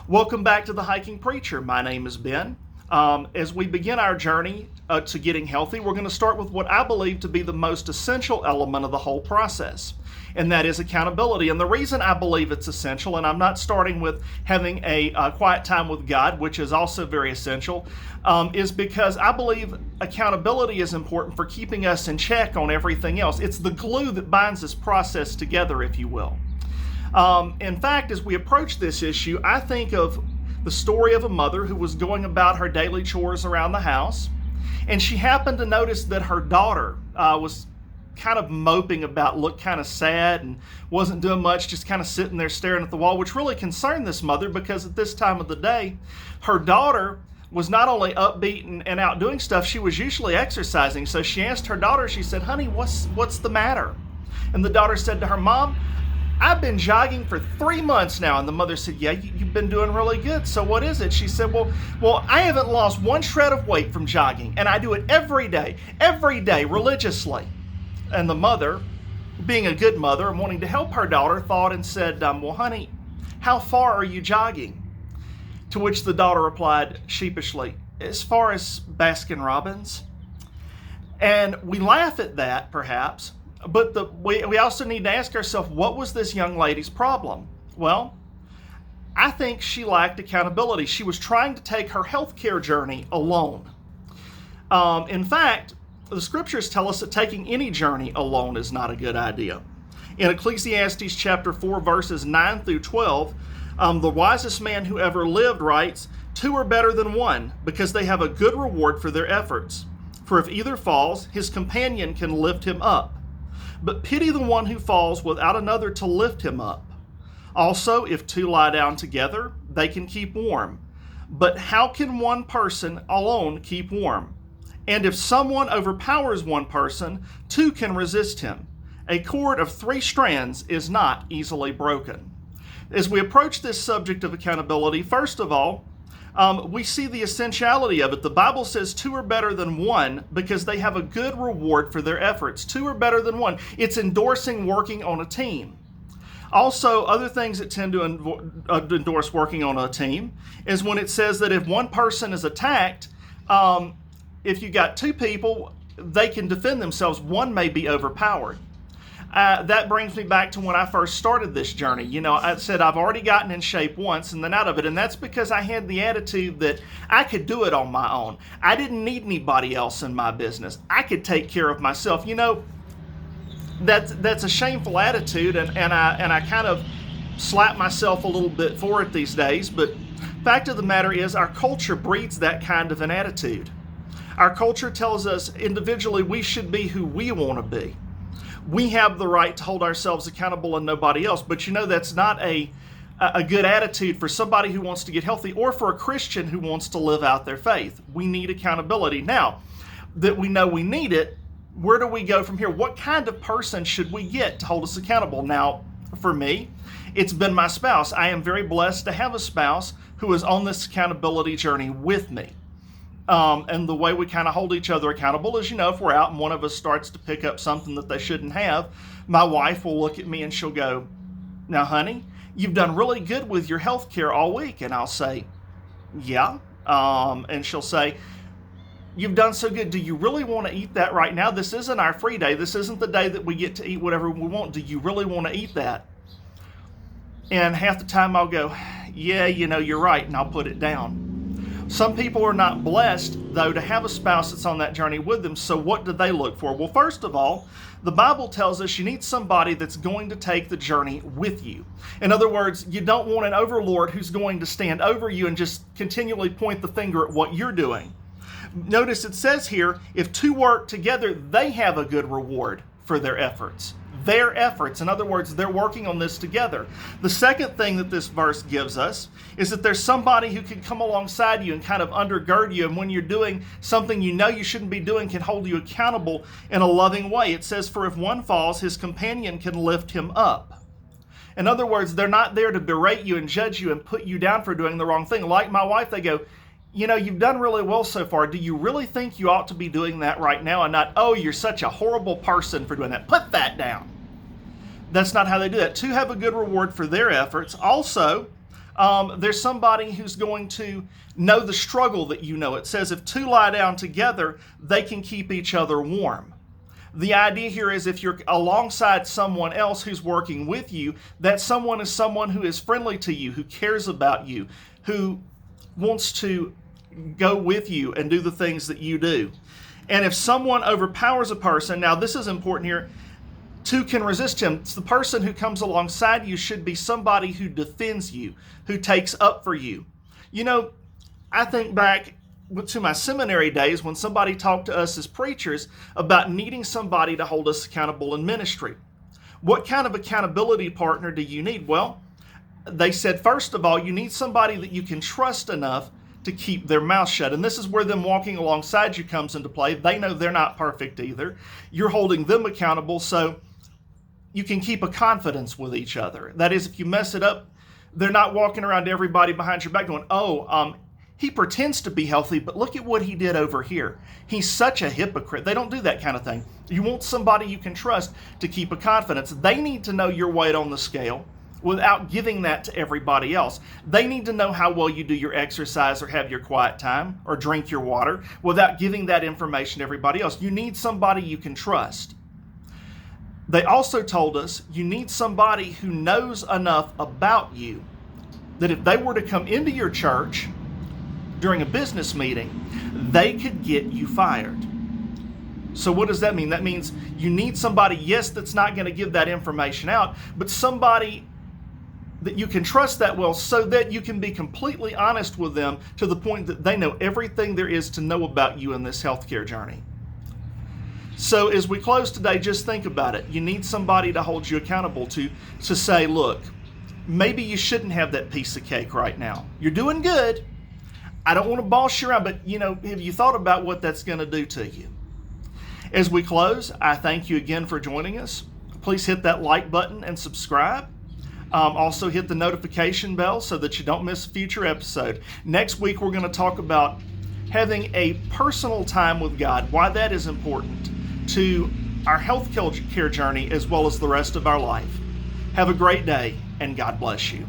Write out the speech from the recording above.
Welcome back to The Hiking Preacher. My name is Ben. As we begin our journey to getting healthy, we're going to start with what I believe to be the most essential element of the whole process, and that is accountability. And the reason I believe it's essential, and I'm not starting with having a quiet time with God, which is also very essential, is because I believe accountability is important for keeping us in check on everything else. It's the glue that binds this process together, if you will. In fact, as we approach this issue, I think of the story of a mother who was going about her daily chores around the house, and she happened to notice that her daughter was kind of moping about, looked kind of sad and wasn't doing much, just kind of sitting there staring at the wall, which really concerned this mother because at this time of the day, her daughter was not only upbeat and out doing stuff, she was usually exercising. So she asked her daughter, she said, "Honey, what's the matter?" And the daughter said to her, "Mom, I've been jogging for 3 months now." And the mother said, "Yeah, you've been doing really good. So what is it?" She said, well, I haven't lost one shred of weight from jogging, and I do it every day, religiously." And the mother, being a good mother and wanting to help her daughter, thought and said, "Well, honey, how far are you jogging?" To which the daughter replied sheepishly, "As far as Baskin-Robbins." And we laugh at that, perhaps, but we also need to ask ourselves, what was this young lady's problem? Well, I think she lacked accountability. She was trying to take her healthcare journey alone. In fact, the scriptures tell us that taking any journey alone is not a good idea. In Ecclesiastes chapter 4, verses 9 through 12, the wisest man who ever lived writes, "Two are better than one, because they have a good reward for their efforts. For if either falls, his companion can lift him up. But pity the one who falls without another to lift him up. Also, if two lie down together, they can keep warm. But how can one person alone keep warm? And if someone overpowers one person, two can resist him. A cord of 3 strands is not easily broken." As we approach this subject of accountability, first of all, we see the essentiality of it. The Bible says 2 are better than 1 because they have a good reward for their efforts. 2 are better than 1. It's endorsing working on a team. Also, other things that tend to endorse working on a team is when it says that if one person is attacked, if you got 2 people, they can defend themselves. One may be overpowered. That brings me back to when I first started this journey. You know, I said I've already gotten in shape once and then out of it, and that's because I had the attitude that I could do it on my own. I didn't need anybody else in my business. I could take care of myself. You know, that's a shameful attitude, and I kind of slap myself a little bit for it these days, but fact of the matter is our culture breeds that kind of an attitude. Our culture tells us individually we should be who we want to be. We have the right to hold ourselves accountable and nobody else. But you know, that's not a good attitude for somebody who wants to get healthy or for a Christian who wants to live out their faith. We need accountability. Now that we know we need it, where do we go from here? What kind of person should we get to hold us accountable? Now, for me, it's been my spouse. I am very blessed to have a spouse who is on this accountability journey with me. And the way we kind of hold each other accountable is, you know, if we're out and one of us starts to pick up something that they shouldn't have, my wife will look at me and she'll go, "Now, honey, you've done really good with your health care all week." And I'll say, "Yeah." And she'll say, "You've done so good. Do you really want to eat that right now? This isn't our free day. This isn't the day that we get to eat whatever we want. Do you really want to eat that?" And half the time I'll go, "Yeah, you know, you're right." And I'll put it down. Some people are not blessed, though, to have a spouse that's on that journey with them. So what do they look for? Well, first of all, the Bible tells us you need somebody that's going to take the journey with you. In other words, you don't want an overlord who's going to stand over you and just continually point the finger at what you're doing. Notice it says here, if 2 work together, they have a good reward for their efforts. Their efforts. In other words, they're working on this together. The second thing that this verse gives us is that there's somebody who can come alongside you and kind of undergird you, and when you're doing something you know you shouldn't be doing, can hold you accountable in a loving way. It says, "For if one falls, his companion can lift him up." In other words, they're not there to berate you and judge you and put you down for doing the wrong thing. Like my wife, they go, "You know, you've done really well so far. Do you really think you ought to be doing that right now?" And not, "Oh, you're such a horrible person for doing that. Put that down." That's not how they do that. 2 have a good reward for their efforts. Also, There's somebody who's going to know the struggle that you know. It says if two lie down together, they can keep each other warm. The idea here is if you're alongside someone else who's working with you, that someone is someone who is friendly to you, who cares about you, who wants to go with you and do the things that you do. And if someone overpowers a person, now this is important here, two can resist him. It's the person who comes alongside you should be somebody who defends you, who takes up for you. You know, I think back to my seminary days when somebody talked to us as preachers about needing somebody to hold us accountable in ministry. What kind of accountability partner do you need? Well, they said, first of all, you need somebody that you can trust enough to keep their mouth shut. And this is where them walking alongside you comes into play. They know they're not perfect either. You're holding them accountable, so you can keep a confidence with each other. That is, if you mess it up, they're not walking around to everybody behind your back going, he pretends to be healthy, but look at what he did over here. He's such a hypocrite. They don't do that kind of thing. You want somebody you can trust to keep a confidence. They need to know your weight on the scale without giving that to everybody else. They need to know how well you do your exercise or have your quiet time or drink your water without giving that information to everybody else. You need somebody you can trust. They also told us you need somebody who knows enough about you that if they were to come into your church during a business meeting, they could get you fired. So what does that mean? That means you need somebody, yes, that's not going to give that information out, but somebody that you can trust that well so that you can be completely honest with them to the point that they know everything there is to know about you in this healthcare journey. So as we close today, just think about it. You need somebody to hold you accountable to say, look, maybe you shouldn't have that piece of cake right now. You're doing good. I don't want to boss you around, but have you thought about what that's going to do to you? As we close, I thank you again for joining us. Please hit that like button and subscribe. Also hit the notification bell so that you don't miss a future episode. Next week, we're going to talk about having a personal time with God, why that is important to our health care journey as well as the rest of our life. Have a great day, and God bless you.